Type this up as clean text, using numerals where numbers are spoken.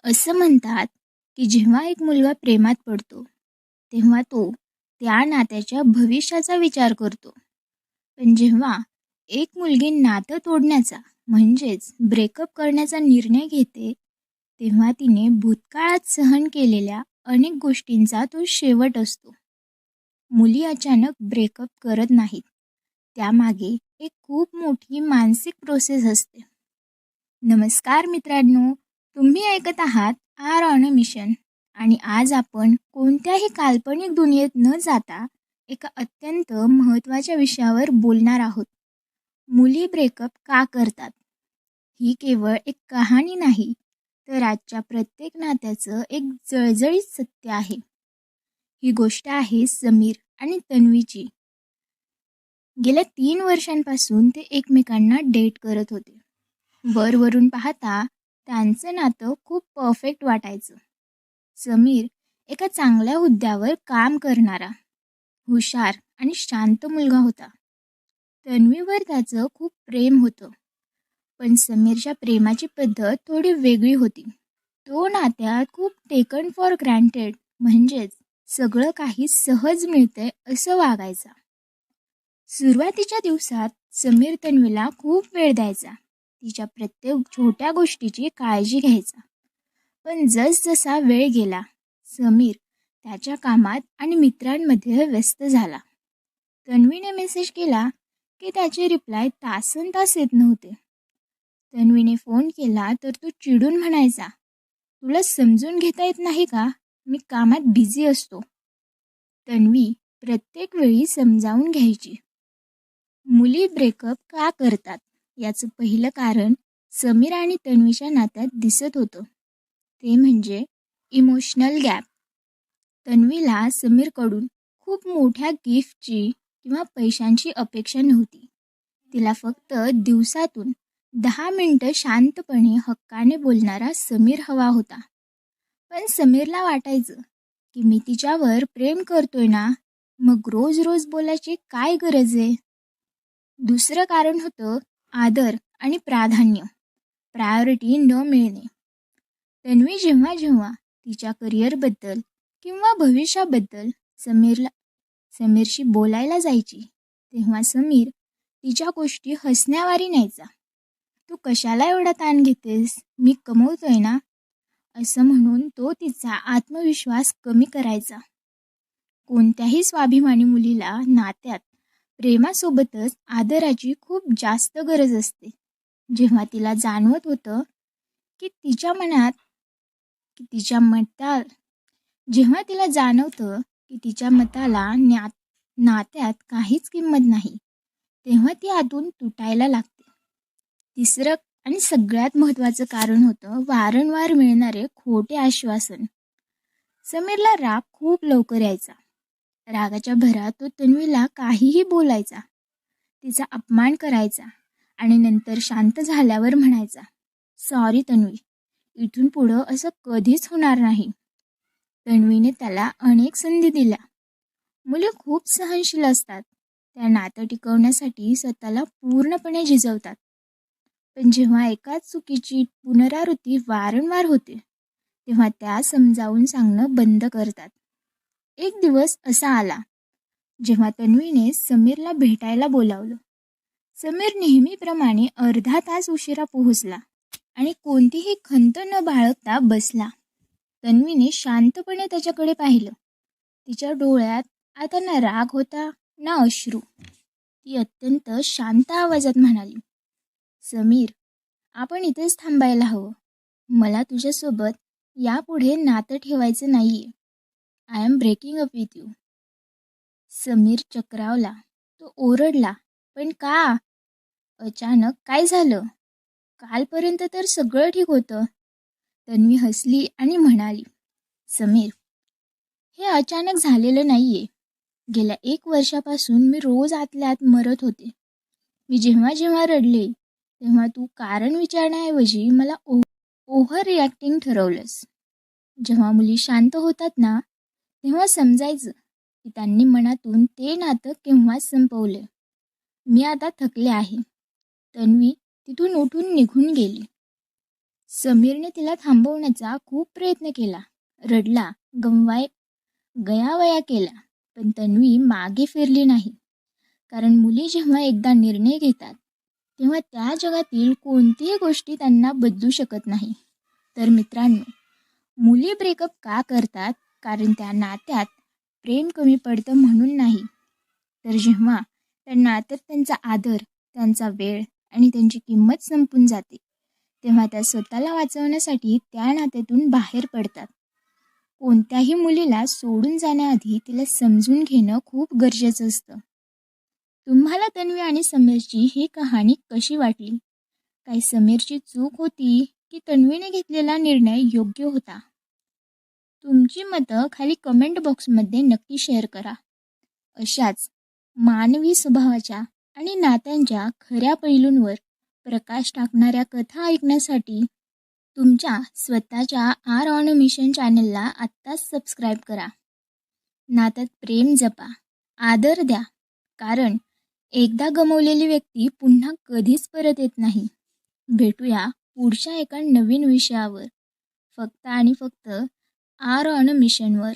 असं म्हणतात की जेव्हा एक मुलगा प्रेमात पडतो तेव्हा तो त्या नात्याच्या भविष्याचा विचार करतो. पण जेव्हा एक मुलगी नातं तोडण्याचा म्हणजेच ब्रेकअप करण्याचा निर्णय घेते तेव्हा तिने भूतकाळात सहन केलेल्या अनेक गोष्टींचा तो शेवट असतो. मुली अचानक ब्रेकअप करत नाहीत, त्यामागे एक खूप मोठी मानसिक प्रोसेस असते. नमस्कार मित्रांनो, तुम्ही ऐकत आहात आर ऑन अ मिशन आणि आज आपण कोणत्याही काल्पनिक दुनियेत न जाता एका अत्यंत महत्त्वाच्या विषयावर बोलणार आहोत. मुली ब्रेकअप का करतात? ही केवळ एक कहाणी नाही, तर आजच्या प्रत्येक नात्याचं एक जळजळीत सत्य आहे. ही गोष्ट आहे समीर आणि तन्वीची. गेल्या 3 वर्षांपासून ते एकमेकांना डेट करत होते. वरवरून पाहता त्यांचं नातं खूप परफेक्ट वाटायचं. समीर एका चांगल्या हुद्द्यावर काम करणारा, हुशार आणि शांत मुलगा होता. तन्वीवर त्याचं खूप प्रेम होतं, पण समीरच्या प्रेमाची पद्धत थोडी वेगळी होती. तो नात्यात खूप टेकन फॉर ग्रँटेड म्हणजेच सगळं काही सहज मिळतंय असं वागायचा. सुरुवातीच्या दिवसात समीर तन्वीला खूप वेळ द्यायचा. तिच्या प्रत्येक छोट्या गोष्टीची काळजी घ्यायचा. पण जसजसा वेळ गेला समीर त्याच्या कामात आणि मित्रांमध्ये व्यस्त झाला. तन्वीने मेसेज केला की त्याचे रिप्लाय तासनतास येत नव्हते. तन्वीने फोन केला तर तो चिडून म्हणायचा, तुला समजून घेता येत नाही का? मी कामात बिझी असतो. तन्वी प्रत्येक वेळी समजावून घ्यायची. मुली ब्रेकअप का करतात याचं पहिलं कारण समीर आणि तन्वीच्या नात्यात दिसत होतं. ते म्हणजे इमोशनल गॅप. तन्वीला समीरकडून खूप मोठ्या गिफ्टची किंवा पैशांची अपेक्षा नव्हती. तिला फक्त दिवसातून 10 मिनिटं शांतपणे हक्काने बोलणारा समीर हवा होता. पण समीरला वाटायचं की मी तिच्यावर प्रेम करतोय ना, मग रोज रोज बोलायची काय गरज आहे? दुसरं कारण होतं आदर आणि प्राधान्य, प्रायोरिटी न मिळणे. तन्वी जेव्हा जेव्हा तिच्या करिअरबद्दल किंवा भविष्याबद्दल समीरशी बोलायला जायची तेव्हा समीर तिच्या गोष्टी हसण्यावारी न्यायचा. तू कशाला एवढा ताण घेतेस? मी कमवतोय ना, असं म्हणून तो तिचा आत्मविश्वास कमी करायचा. कोणत्याही स्वाभिमानी मुलीला नात्यात प्रेमासोबतच आदराची खूप जास्त गरज असते. जेव्हा तिला जाणवत होतं की तिच्या मनात की तिच्या मता जेव्हा तिला जाणवतं की तिच्या मताला नात्यात काहीच किंमत नाही, तेव्हा ती आतून तुटायला लागते. तिसरं आणि सगळ्यात महत्त्वाचं कारण होतं वारंवार मिळणारे खोटे आश्वासन. समीरला राग खूप लवकर यायचा. रागाच्या भरात तो तन्वीला काहीही बोलायचा, तिचा अपमान करायचा आणि नंतर शांत झाल्यावर म्हणायचा, सॉरी तन्वी, इथून पुढं असं कधीच होणार नाही. तन्वीने त्याला अनेक संधी दिल्या. मुले खूप सहनशील असतात. त्या नातं टिकवण्यासाठी स्वतःला पूर्णपणे झिजवतात. पण जेव्हा एकाच चुकीची पुनरावृत्ती वारंवार होते तेव्हा त्या समजावून सांगणं बंद करतात. एक दिवस असा आला जेव्हा तन्वीने समीरला भेटायला बोलावलं. समीर नेहमीप्रमाणे अर्धा तास उशिरा पोहोचला आणि कोणतीही खंत न बाळगता बसला. तन्वीने शांतपणे त्याच्याकडे पाहिलं. तिच्या डोळ्यात आता ना राग होता ना अश्रू. ती अत्यंत शांत आवाजात म्हणाली, समीर, आपण इथेच थांबायला हवं. मला तुझ्यासोबत यापुढे नातं ठेवायचं नाहीये. I am breaking up with you. Sameer चक्रावला. तो ओरडला, पण का? अचानक काय झालं? कालपर्यंत तर सगळं ठीक होतं. तन्वी हसली आणि म्हणाली, समीर, हे अचानक झालेलं नाहीये. गेल्या 1 वर्षापासून मी रोज आतल्या आत मरत होते. मी जेव्हा जेव्हा रडले तेव्हा तू कारण विचारण्याऐवजी मला ओव्हर रिॲक्टिंग ठरवलंस. जेव्हा मुली शांत होतात ना, तेव्हा समजायचं की त्यांनी मनातून ते नातं केव्हाच संपवलं. मी आता थकले आहे. तन्वी तिथून उठून निघून गेली. समीरने तिला थांबवण्याचा खूप प्रयत्न केला, रडला, गयावया केला, पण तन्वी मागे फिरली नाही. कारण मुली जेव्हा एकदा निर्णय घेतात तेव्हा त्या जगातील कोणतीही गोष्टी त्यांना बदलू शकत नाही. तर मित्रांनो, मुली ब्रेकअप का करतात? कारण त्या नात्यात प्रेम कमी पडतं म्हणून नाही, तर जेव्हा त्या नात्यात त्यांचा आदर, त्यांचा वेळ आणि त्यांची किंमत संपून जाते तेव्हा त्या स्वतःला वाचवण्यासाठी त्या नात्यातून बाहेर पडतात. कोणत्याही मुलीला सोडून जाण्याआधी तिला समजून घेणं खूप गरजेचं असतं. तुम्हाला तन्वी आणि समीरची ही कहाणी कशी वाटली? काही समीरची चूक होती की तन्वीने घेतलेला निर्णय योग्य होता? तुमची मतं खाली कमेंट बॉक्समध्ये नक्की शेअर करा. अशाच मानवी स्वभावाच्या आणि नात्यांच्या खऱ्या पैलूंवर प्रकाश टाकणाऱ्या कथा ऐकण्यासाठी तुमच्या स्वतःच्या आर ऑन अ मिशन चॅनलला आत्ताच सबस्क्राईब करा. नात्यात प्रेम जपा, आदर द्या, कारण एकदा गमावलेली व्यक्ती पुन्हा कधीच परत येत नाही. भेटूया पुढच्या एका नवीन विषयावर, फक्त आणि फक्त आर ऑन अ मिशनवर.